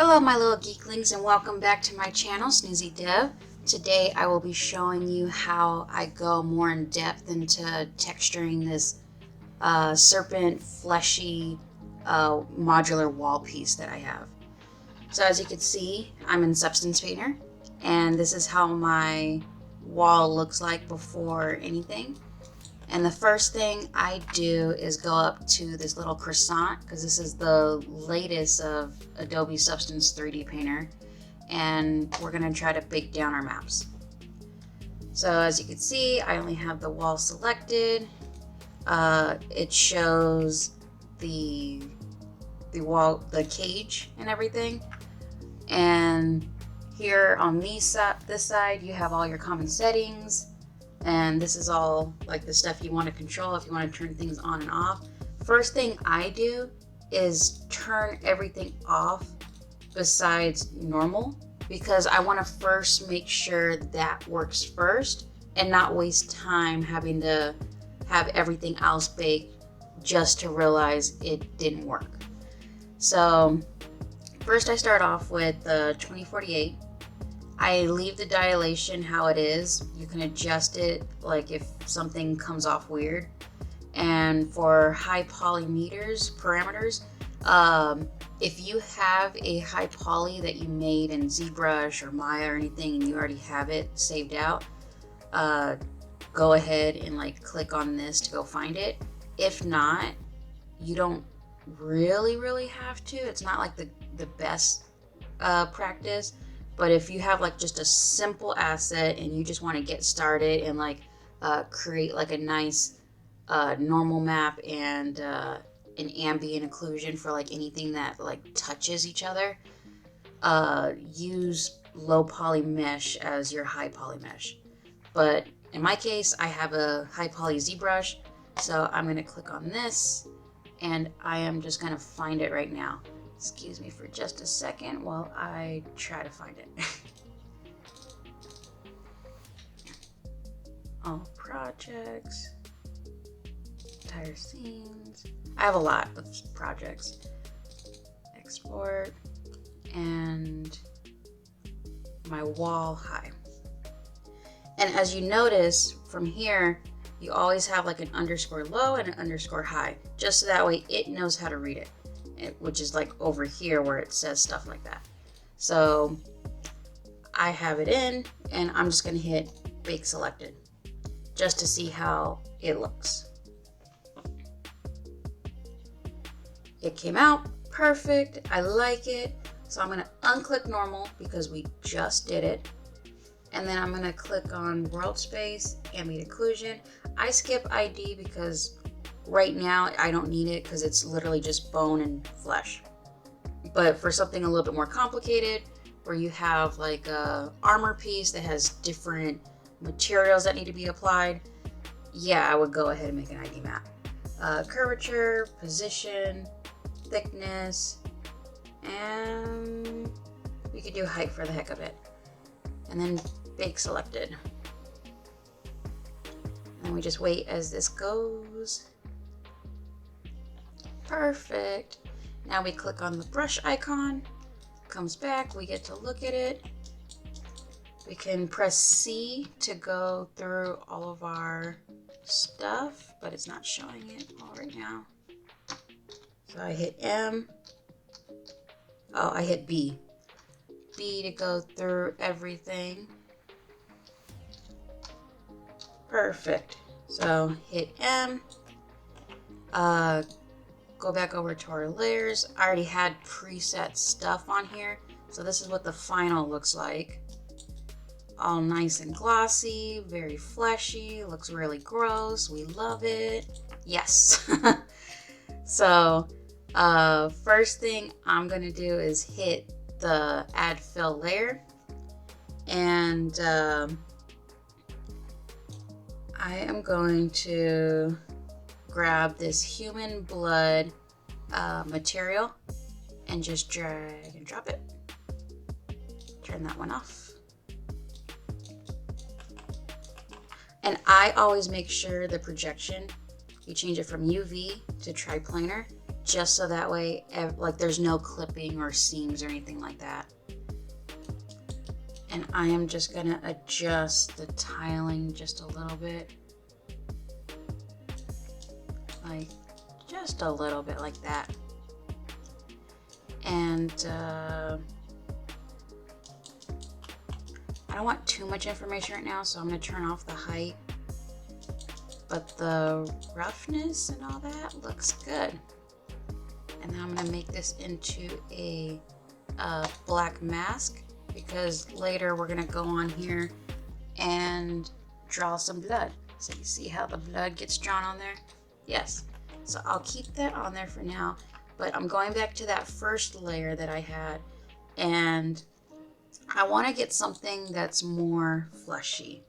Hello my little geeklings and welcome back to my channel, Snoozy Dev. Today I will be showing you how I go more in depth into texturing this serpent fleshy modular wall piece that I have. So as you can see, I'm in Substance Painter and this is how my wall looks like before anything. And the first thing I do is go up to this little croissant, because this is the latest of Adobe Substance 3D Painter, and we're going to try to bake down our maps. So as you can see, I only have the wall selected. It shows the wall, the cage and everything. And here on this side, you have all your common settings. And this is all like the stuff you want to control if you want to turn things on and off. First thing I do is turn everything off besides normal, because I want to first make sure that works first and not waste time having to have everything else baked just to realize it didn't work. So first I start off with the 2048. I leave the dilation how it is. You can adjust it like if something comes off weird. And for high poly parameters, if you have a high poly that you made in ZBrush or Maya or anything and you already have it saved out, go ahead and like click on this to go find it. If not, you don't really have to. It's not like the best practice. But if you have like just a simple asset and you just want to get started and like create like a nice normal map and an ambient occlusion for like anything that like touches each other, use low poly mesh as your high poly mesh. But in my case, I have a high poly ZBrush, so I'm going to click on this and I am just going to find it right now. Excuse me for just a second while I try to find it. All projects, entire scenes. I have a lot of projects. Export and my wall high. And as you notice from here, you always have like an underscore low and an underscore high, just so that way it knows how to read it. Which is like over here where it says stuff like that. So I have it in and I'm just gonna hit bake selected just to see how it looks. It came out perfect. I like it. So I'm gonna unclick normal because we just did it. And then I'm gonna click on world space, ambient occlusion. I skip ID because right now I don't need it because it's literally just bone and flesh. But for something a little bit more complicated, where you have like a armor piece that has different materials that need to be applied, yeah, I would go ahead and make an ID map. Curvature, position, thickness, and we could do height for the heck of it. And then bake selected. And we just wait as this goes. Perfect. Now we click on the brush icon, comes back, we get to look at it. We can press C to go through all of our stuff, but it's not showing it all right now. So I hit M. Oh, I hit B. B to go through everything. Perfect. So hit M. Go back over to our layers. I already had preset stuff on here. So this is what the final looks like. All nice and glossy, very fleshy, looks really gross. We love it. Yes. So first thing I'm gonna do is hit the add fill layer. And I am going to grab this human blood material and just drag and drop it. Turn that one off. And I always make sure the projection, you change it from UV to triplanar just so that way, like, there's no clipping or seams or anything like that. And I am just gonna adjust the tiling just a little bit. Like, just a little bit like that. And I don't want too much information right now, so I'm gonna turn off the height. But the roughness and all that looks good. And then I'm gonna make this into a black mask, because later we're gonna go on here and draw some blood. So you see how the blood gets drawn on there? Yes. So I'll keep that on there for now, but I'm going back to that first layer that I had, and I want to get something that's more fleshy.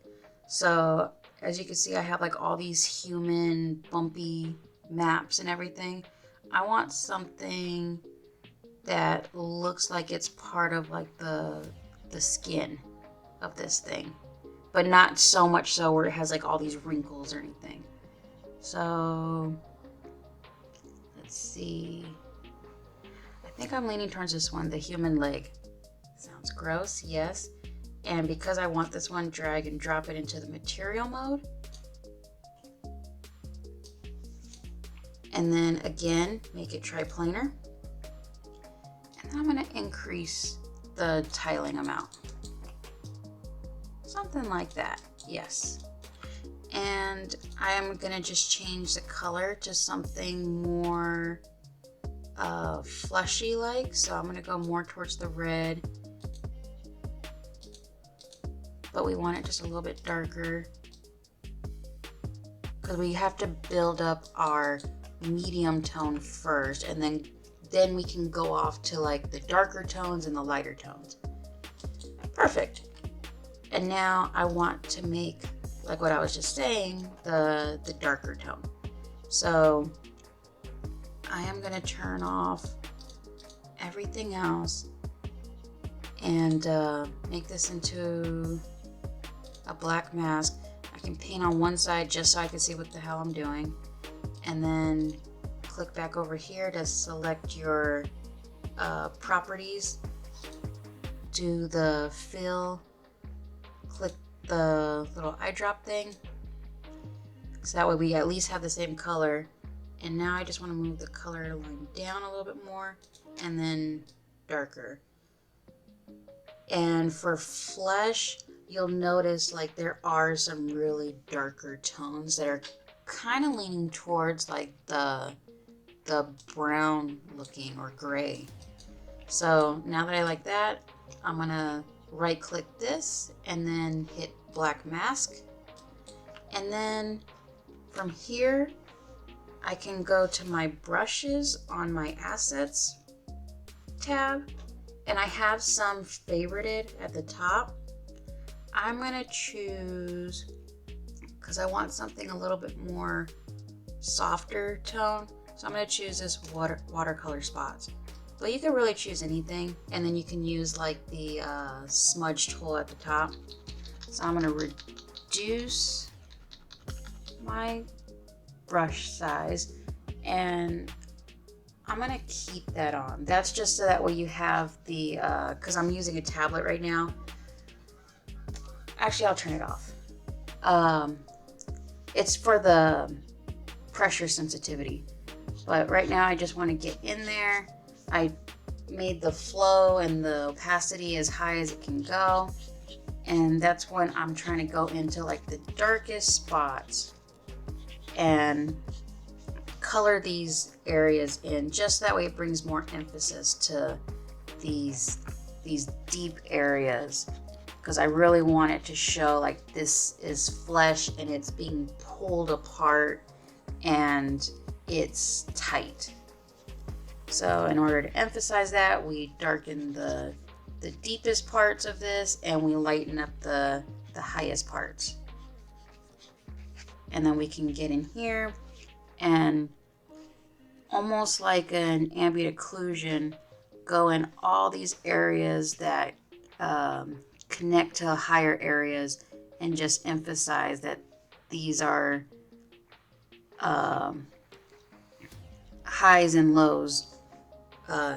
So as you can see, I have like all these human bumpy maps and everything. I want something that looks like it's part of like the skin of this thing, but not so much so where it has like all these wrinkles or anything. So let's see. I think I'm leaning towards this one, the human leg. Sounds gross, yes. And because I want this one, drag and drop it into the material mode. And then again, make it triplanar. And then I'm gonna increase the tiling amount. Something like that, yes. And I am gonna just change the color to something more fleshy like. So I'm gonna go more towards the red, but we want it just a little bit darker, because we have to build up our medium tone first, and then we can go off to like the darker tones and the lighter tones. Perfect. And now I want to make, like what I was just saying, the darker tone. So I am gonna turn off everything else and make this into a black mask. I can paint on one side just so I can see what the hell I'm doing, and then click back over here to select your properties, do the fill, click the little eyedrop thing, so that way we at least have the same color. And now I just want to move the color line down a little bit more, and then darker. And for flesh, you'll notice like there are some really darker tones that are kind of leaning towards like the brown looking or gray. So now that I like that, I'm gonna right click this and then hit black mask. And then from here, I can go to my brushes on my assets tab, and I have some favorited at the top. I'm gonna choose, because I want something a little bit more softer tone, so I'm gonna choose this watercolor spots. But you can really choose anything, and then you can use like the smudge tool at the top. So I'm gonna reduce my brush size, and I'm gonna keep that on. That's just so that way you have the, because I'm using a tablet right now. Actually, I'll turn it off. It's for the pressure sensitivity. But right now I just want to get in there. I made the flow and the opacity as high as it can go. And that's when I'm trying to go into like the darkest spots and color these areas in, just that way it brings more emphasis to these deep areas, because I really want it to show like this is flesh and it's being pulled apart and it's tight. So in order to emphasize that, we darken the deepest parts of this and we lighten up the highest parts. And then we can get in here and almost like an ambient occlusion, go in all these areas that connect to higher areas and just emphasize that these are highs and lows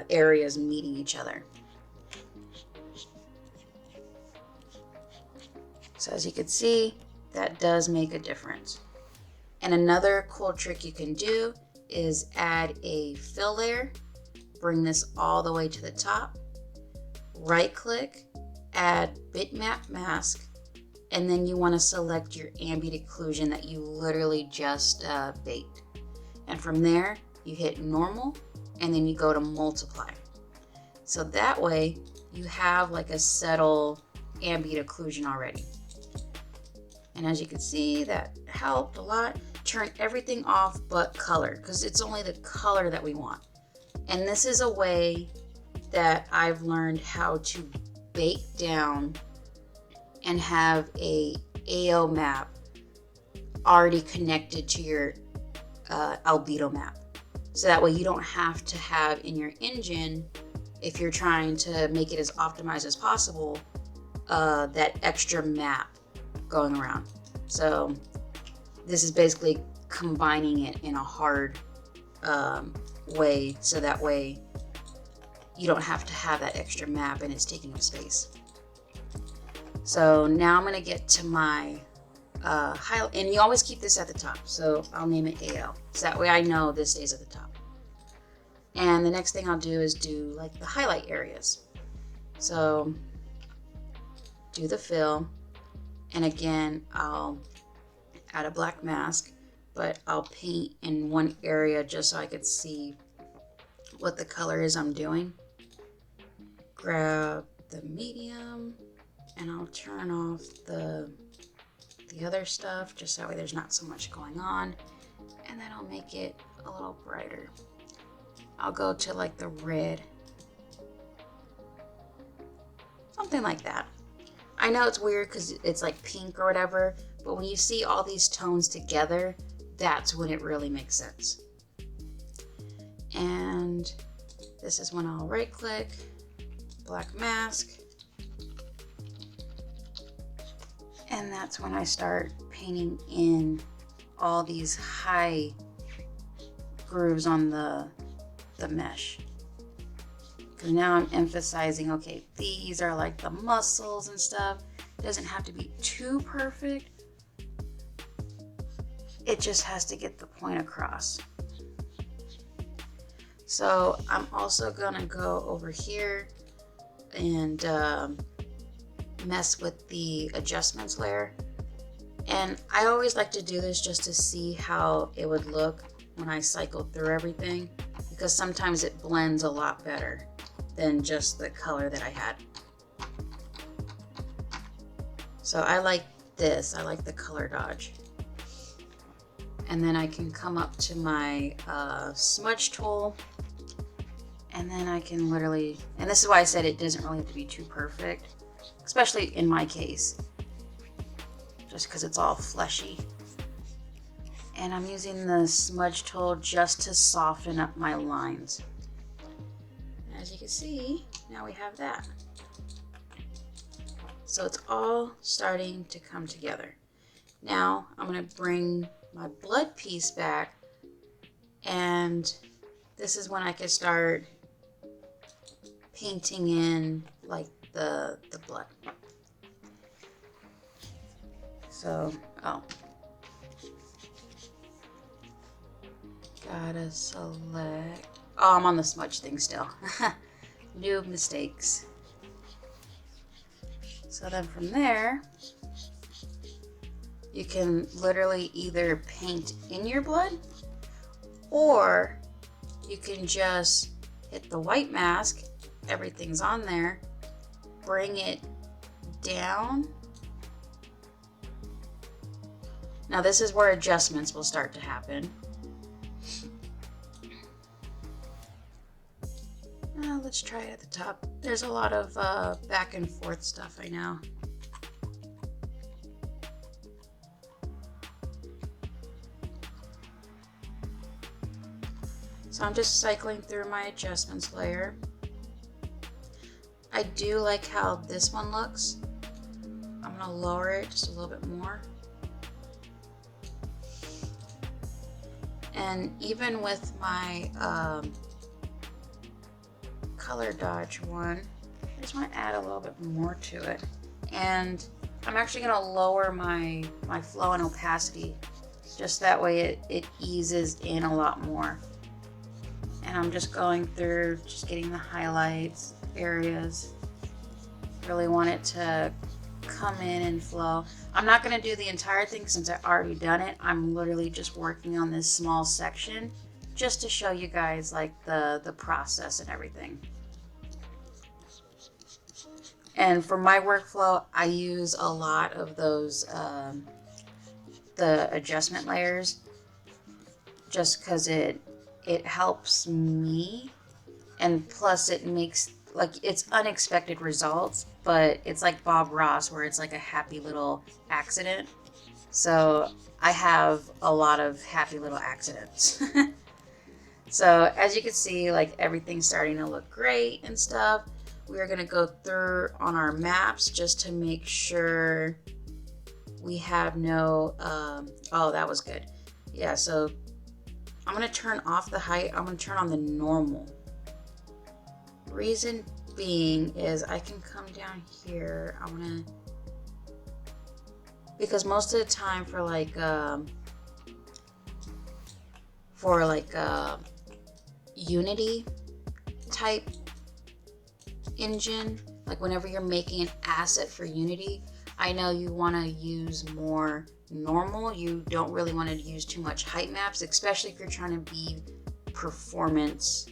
areas meeting each other. So as you can see, that does make a difference. And another cool trick you can do is add a fill layer, bring this all the way to the top, right click, add bitmap mask, and then you want to select your ambient occlusion that you literally just baked. And from there, you hit normal, and then you go to multiply. So that way, you have like a settled ambient occlusion already. And as you can see, that helped a lot. Turn everything off but color, because it's only the color that we want. And this is a way that I've learned how to bake down and have a AO map already connected to your albedo map. So that way you don't have to have in your engine, if you're trying to make it as optimized as possible, that extra map going around. So this is basically combining it in a hard way, so that way you don't have to have that extra map and it's taking up space. So now I'm going to get to my highlight, and you always keep this at the top, so I'll name it AL, so that way I know this stays at the top. And the next thing I'll do is do like the highlight areas. So do the fill, and again I'll add a black mask, but I'll paint in one area just so I could see what the color is I'm doing. Grab the medium, and I'll turn off the other stuff just that way there's not so much going on, and then I'll make it a little brighter. I'll go to like the red, something like that. I know it's weird because it's like pink or whatever, but when you see all these tones together, that's when it really makes sense. And this is when I'll right click, black mask, and that's when I start painting in all these high grooves on the mesh. Because now I'm emphasizing, okay, these are like the muscles and stuff. It doesn't have to be too perfect. It just has to get the point across. So I'm also gonna go over here and mess with the adjustments layer. And I always like to do this just to see how it would look when I cycle through everything, because sometimes it blends a lot better than just the color that I had. So I like this, I like the color dodge. And then I can come up to my smudge tool, and then I can literally, and this is why I said it doesn't really have to be too perfect, especially in my case, just because it's all fleshy. And I'm using the smudge tool just to soften up my lines. As you can see, now we have that. So it's all starting to come together. Now I'm going to bring my blood piece back, and this is when I can start painting in like the blood. So, gotta select. Oh, I'm on the smudge thing still. New mistakes. So then from there, you can literally either paint in your blood, or you can just hit the white mask, everything's on there, bring it down. Now this is where adjustments will start to happen. Let's try it at the top. There's a lot of back and forth stuff, I know. So I'm just cycling through my adjustments layer. I do like how this one looks. I'm gonna lower it just a little bit more. And even with my color dodge one, I just want to add a little bit more to it. And I'm actually going to lower my flow and opacity, just that way it eases in a lot more. And I'm just going through, just getting the highlights, areas. Really want it to come in and flow. I'm not going to do the entire thing since I've already done it. I'm literally just working on this small section just to show you guys like the process and everything. And for my workflow, I use a lot of those the adjustment layers, just because it helps me, and plus it makes, like, it's unexpected results, but it's like Bob Ross where it's like a happy little accident. So I have a lot of happy little accidents. So as you can see, like, everything's starting to look great and stuff. We are going to go through on our maps just to make sure we have no oh, that was good. Yeah, so I'm going to turn off the height. I'm going to turn on the normal. Reason being is I can come down here. I want to, because most of the time for Unity type engine, like whenever you're making an asset for Unity, I know you want to use more normal. You don't really want to use too much height maps, especially if you're trying to be performance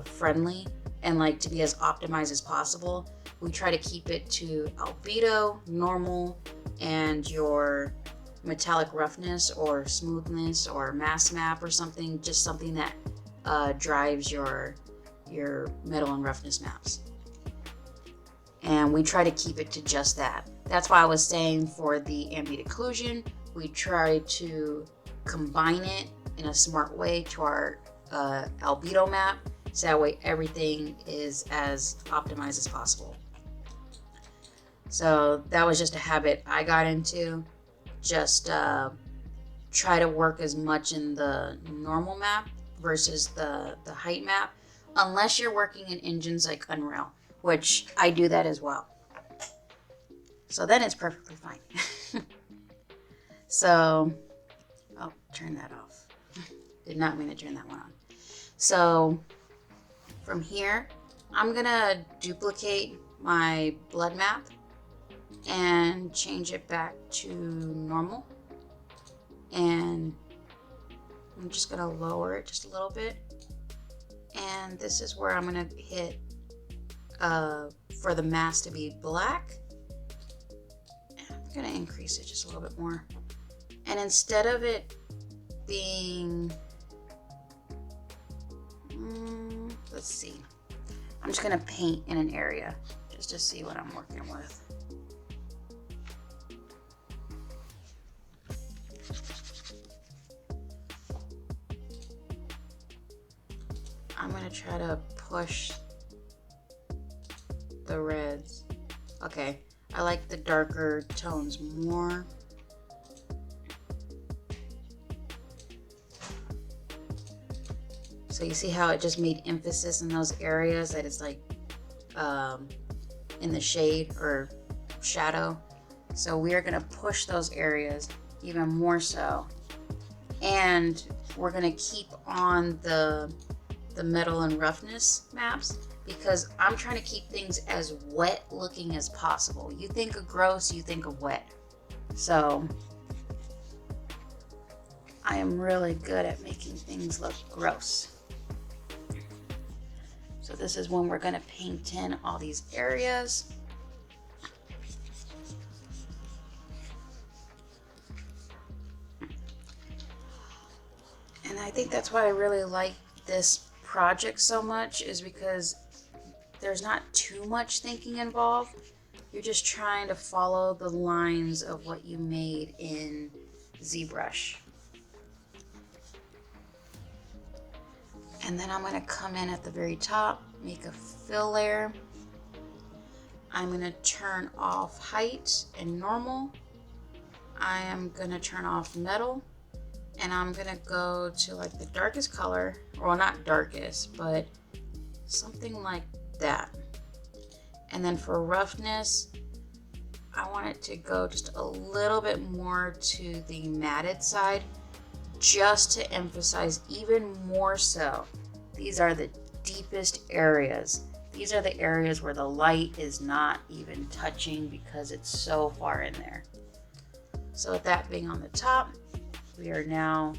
friendly and like to be as optimized as possible. We try to keep it to albedo, normal, and your metallic roughness or smoothness or mass map or something, just something that drives your metal and roughness maps. And we try to keep it to just that. That's why I was saying for the ambient occlusion, we try to combine it in a smart way to our albedo map, so that way everything is as optimized as possible. So that was just a habit I got into. Just try to work as much in the normal map versus the height map, unless you're working in engines like Unreal, which I do that as well. So then it's perfectly fine. So, oh, turn that off. Did not mean to turn that one on. So from here, I'm gonna duplicate my blood map and change it back to normal. And I'm just gonna lower it just a little bit. And this is where I'm gonna hit for the mask to be black. And I'm gonna increase it just a little bit more. And instead of it being, let's see, I'm just gonna paint in an area just to see what I'm working with. I'm gonna try to push the reds. Okay, I like the darker tones more. So you see how it just made emphasis in those areas that it's like in the shade or shadow. So we are gonna push those areas even more so. And we're gonna keep on the metal and roughness maps, because I'm trying to keep things as wet looking as possible. You think of gross, you think of wet. So I am really good at making things look gross. So this is when we're going to paint in all these areas. And I think that's why I really like this project so much, is because there's not too much thinking involved. You're just trying to follow the lines of what you made in ZBrush. And then I'm going to come in at the very top, make a fill layer. I'm going to turn off height and normal. I am going to turn off metal, And I'm gonna go to like the darkest color, well, not darkest, but something like that. And then for roughness, I want it to go just a little bit more to the matted side, just to emphasize even more so. These are the deepest areas. These are the areas where the light is not even touching because it's so far in there. So with that being on the top, we are now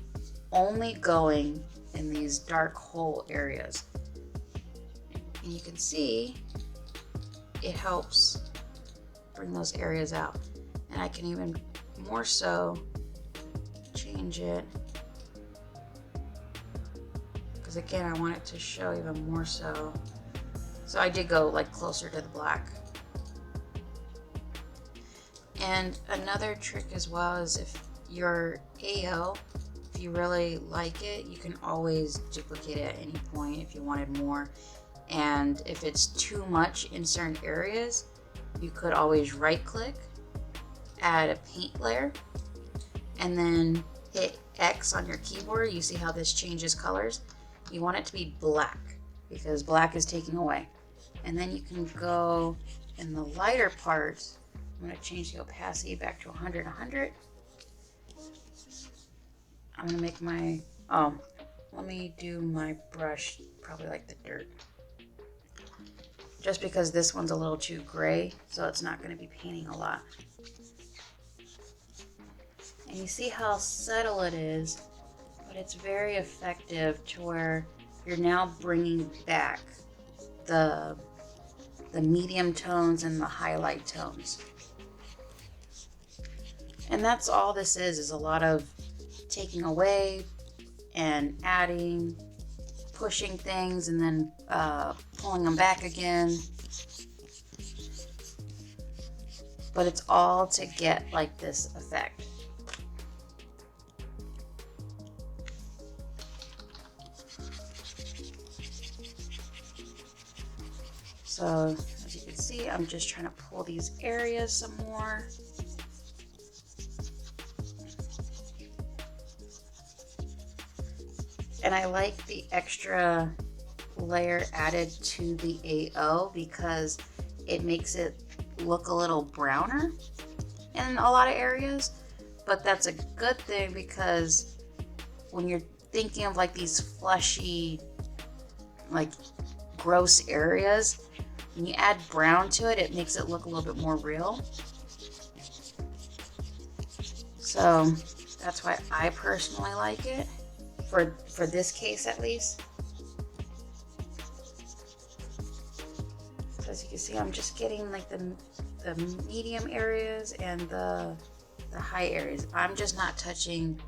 only going in these dark hole areas. And you can see it helps bring those areas out. And I can even more so change it, because again, I want it to show even more so. So I did go like closer to the black. And another trick as well is if your AO, if you really like it, you can always duplicate it at any point if you wanted more. And if it's too much in certain areas, you could always right click, add a paint layer, and then hit X on your keyboard. You see how this changes colors? You want it to be black because black is taking away. And then you can go in the lighter parts. I'm going to change the opacity back to 100, 100. I'm going to make my, let me do my brush probably like the dirt. Just because this one's a little too gray, so it's not going to be painting a lot. And you see how subtle it is, but it's very effective to where you're now bringing back the medium tones and the highlight tones. And that's all this is a lot of taking away and adding, pushing things, and then pulling them back again. But it's all to get like this effect. So as you can see, I'm just trying to pull these areas some more. And I like the extra layer added to the AO because it makes it look a little browner in a lot of areas. But that's a good thing because when you're thinking of like these fleshy, like gross areas, when you add brown to it, it makes it look a little bit more real. So that's why I personally like it, for this case at least. So as you can see, I'm just getting like the medium areas and the high areas. I'm just not touching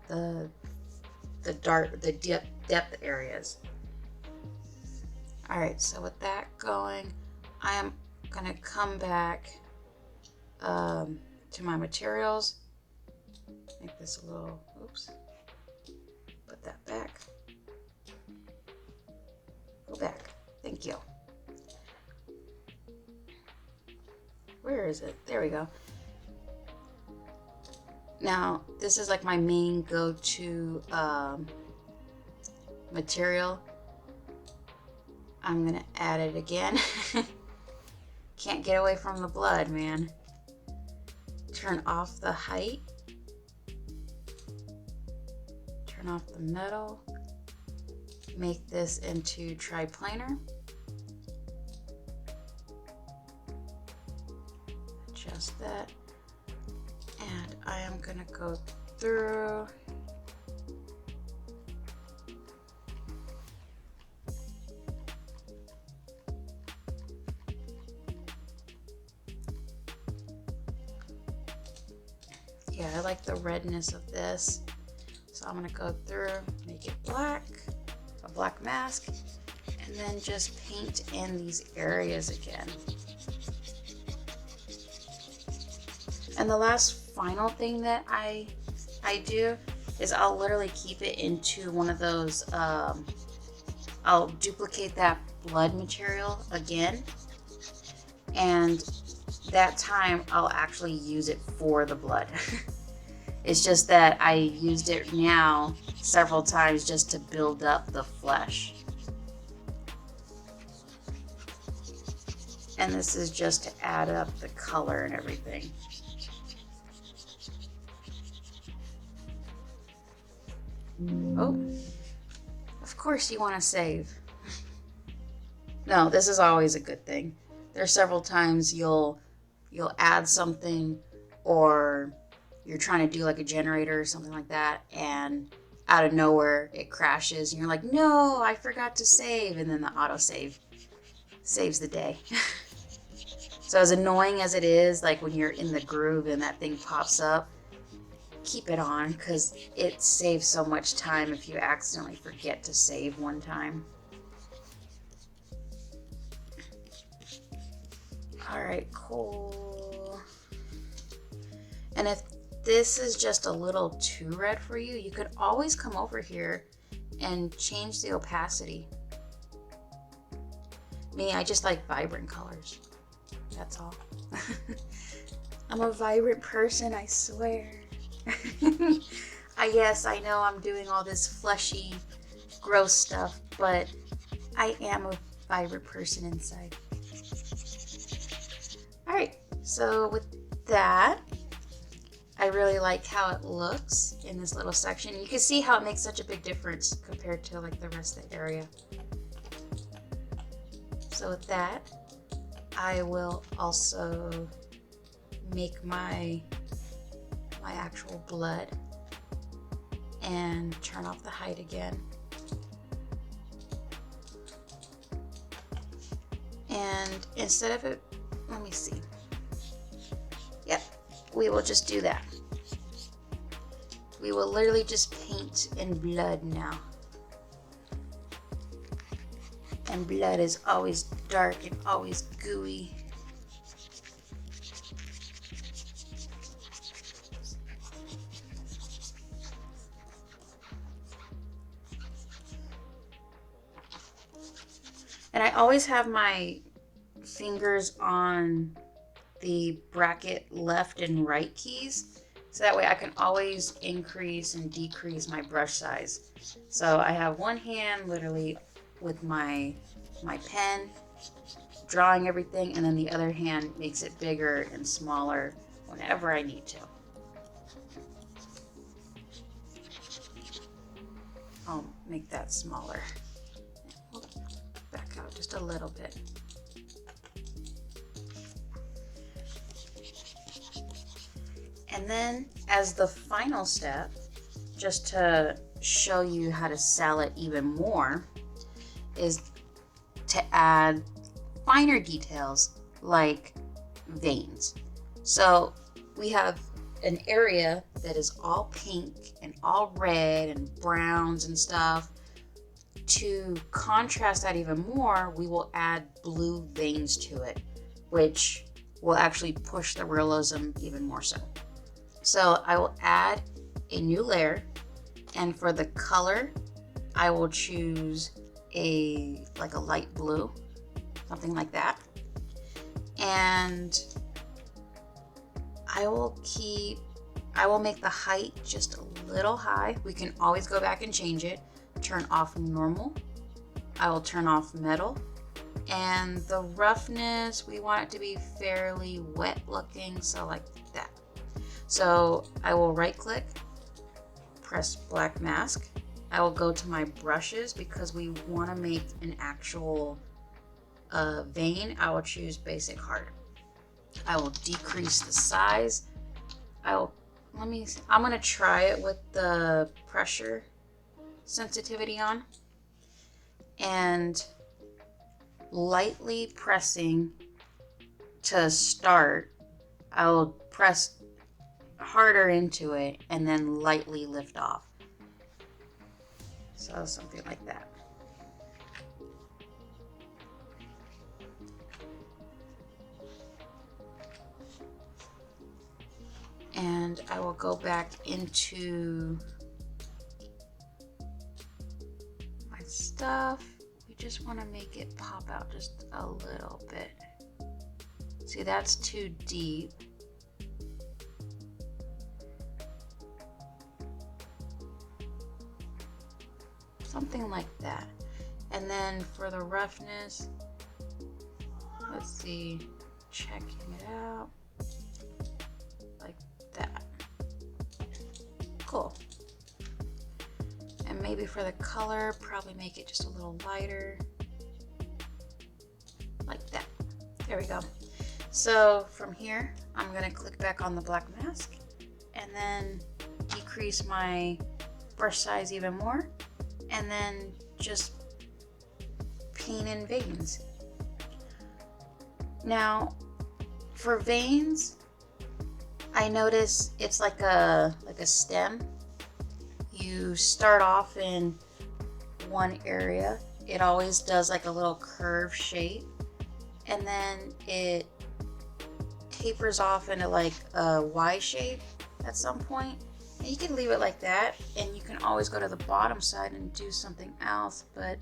the depth areas. All right, so with that going, I am gonna come back to my materials. Make this a little, oops, put that back. Go back, thank you. Where is it? There we go. Now, this is like my main go-to material. I'm gonna add it again. Can't get away from the blood, man. Turn off the height. Turn off the metal. Make this into triplanar. Adjust that. And I am gonna go through. Yeah, I like the redness of this. So I'm gonna go through, make it black, a black mask, and then just paint in these areas again. And the last final thing that I do is I'll literally keep it into one of those, I'll duplicate that blood material again, and that time I'll actually use it for the blood. It's just that I used it now several times just to build up the flesh. And this is just to add up the color and everything. Oh, of course you want to save. No, this is always a good thing. There are several times you'll add something, or you're trying to do like a generator or something like that, and out of nowhere it crashes and you're like, no, I forgot to save, and then the autosave saves the day. So as annoying as it is, like when you're in the groove and that thing pops up, keep it on, because it saves so much time if you accidentally forget to save one time. All right, cool. And if this is just a little too red for you, you could always come over here and change the opacity. Me, I just like vibrant colors. That's all. I'm a vibrant person, I swear. Yes, I know I'm doing all this fleshy, gross stuff, but I am a vibrant person inside. Alright, so with that, I really like how it looks in this little section. You can see how it makes such a big difference compared to like the rest of the area. So with that, I will also make my actual blood and turn off the height again. And instead of it, let me see. Yep, we will just do that. We will literally just paint in blood now. And blood is always dark and always gooey. And I always have my fingers on the bracket left and right keys, so that way I can always increase and decrease my brush size. So I have one hand literally with my pen drawing everything, and then the other hand makes it bigger and smaller whenever I need to. I'll make that smaller. Back out just a little bit. And then as the final step, just to show you how to sell it even more, is to add finer details like veins. So we have an area that is all pink and all red and browns and stuff. To contrast that even more, we will add blue veins to it, which will actually push the realism even more so. So I will add a new layer, and for the color, I will choose a light blue, something like that. And I will make the height just a little high. We can always go back and change it. Turn off normal. I will turn off metal. And the roughness, we want it to be fairly wet looking, so like that. So I will right click, press black mask. I will go to my brushes because we want to make an actual vein. I will choose basic hard. I will decrease the size. I'm gonna try it with the pressure sensitivity on, and lightly pressing to start. I'll press harder into it and then lightly lift off. So something like that. And I will go back into my stuff. We just want to make it pop out just a little bit. See, that's too deep. something like that. And then for the roughness, let's see, checking it out, like that. Cool. And maybe for the color, probably make it just a little lighter, like that. There we go. So from here, I'm gonna click back on the black mask and then decrease my brush size even more, and then just paint in veins. Now, for veins, I notice it's like a stem. You start off in one area. It always does like a little curve shape, and then it tapers off into like a Y shape at some point. And you can leave it like that, and you can always go to the bottom side and do something else, but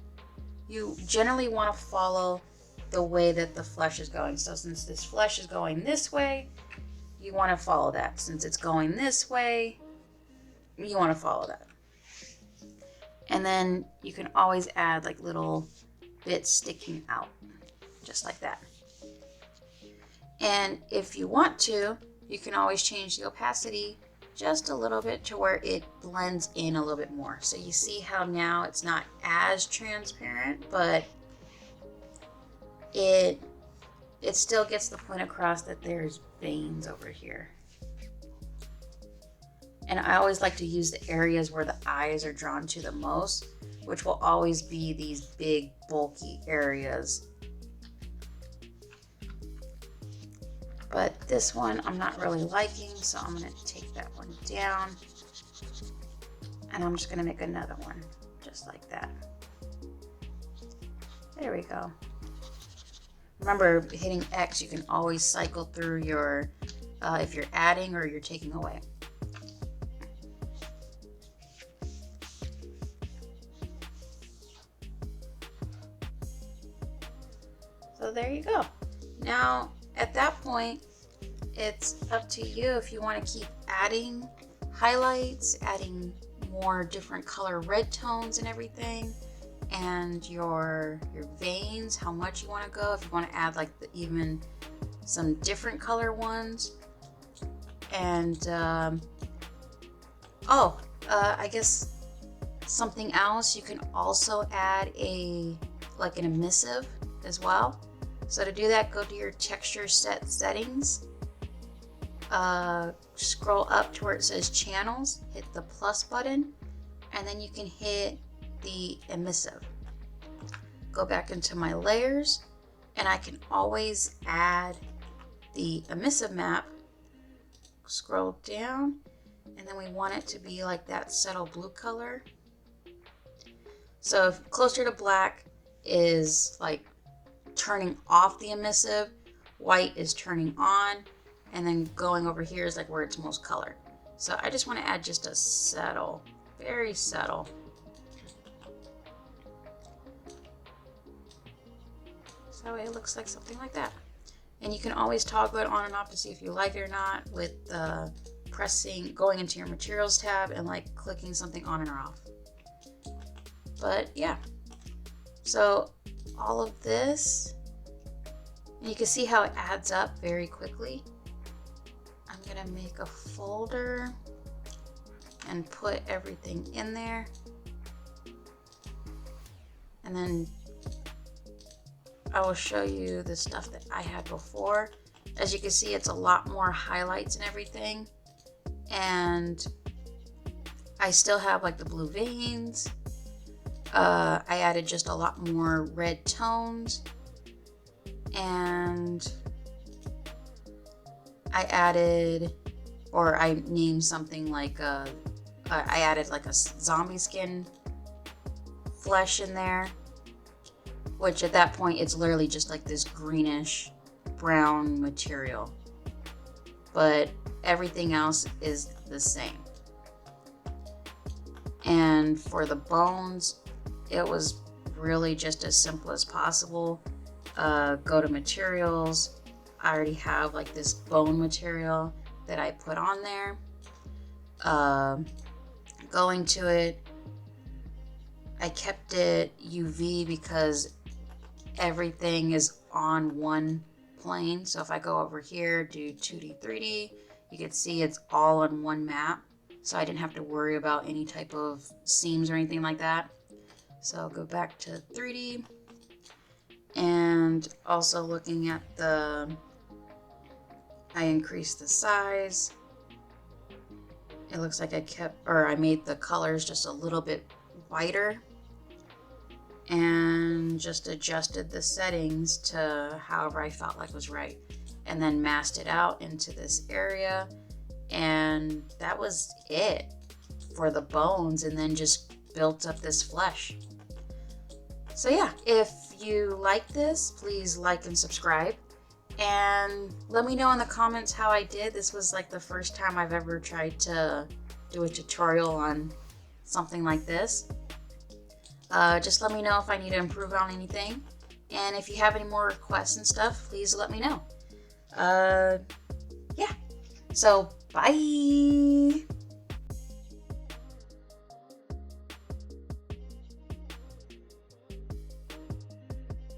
you generally want to follow the way that the flesh is going. So since this flesh is going this way, you want to follow that. Since it's going this way, you want to follow that. And then you can always add like little bits sticking out, just like that. And if you want to, you can always change the opacity just a little bit to where it blends in a little bit more. So you see how now it's not as transparent, but it still gets the point across that there's veins over here. And I always like to use the areas where the eyes are drawn to the most, which will always be these big bulky areas. But this one I'm not really liking, so I'm gonna take that one down. And I'm just gonna make another one, just like that. There we go. Remember, hitting X, you can always cycle through your, if you're adding or you're taking away. So there you go. Now, at that point, it's up to you if you want to keep adding highlights, adding more different color red tones and everything, and your veins, how much you want to go, if you want to add like even some different color ones. And I guess something else, you can also add like an emissive as well. So to do that, go to your texture set settings, scroll up to where it says channels, hit the plus button, and then you can hit the emissive. Go back into my layers, and I can always add the emissive map. Scroll down, and then we want it to be like that subtle blue color. So if closer to black is like turning off the emissive, white is turning on, and then going over here is like where it's most colored. So I just want to add just a subtle, very subtle. So it looks like something like that. And you can always toggle it on and off to see if you like it or not with going into your materials tab and like clicking something on and off. But yeah, so all of this, and you can see how it adds up very quickly. I'm gonna make a folder and put everything in there, and then I will show you the stuff that I had before. As you can see, it's a lot more highlights and everything, and I still have like the blue veins. I added just a lot more red tones, and I named something like I added like a zombie skin flesh in there, which at that point it's literally just like this greenish brown material, but everything else is the same. And for the bones, it was really just as simple as possible. Go to materials. I already have like this bone material that I put on there. Going to it, I kept it UV because everything is on one plane. So if I go over here, do 2D, 3D, you can see it's all on one map. So I didn't have to worry about any type of seams or anything like that. So I'll go back to 3D. And also looking at I increased the size. It looks like I made the colors just a little bit whiter and just adjusted the settings to however I felt like was right, and then masked it out into this area, and that was it for the bones, and then just built up this flesh. So yeah, if you like this, please like and subscribe, and let me know in the comments how I did. This was like the first time I've ever tried to do a tutorial on something like this. Just let me know if I need to improve on anything. And if you have any more requests and stuff, please let me know. Yeah. So, bye.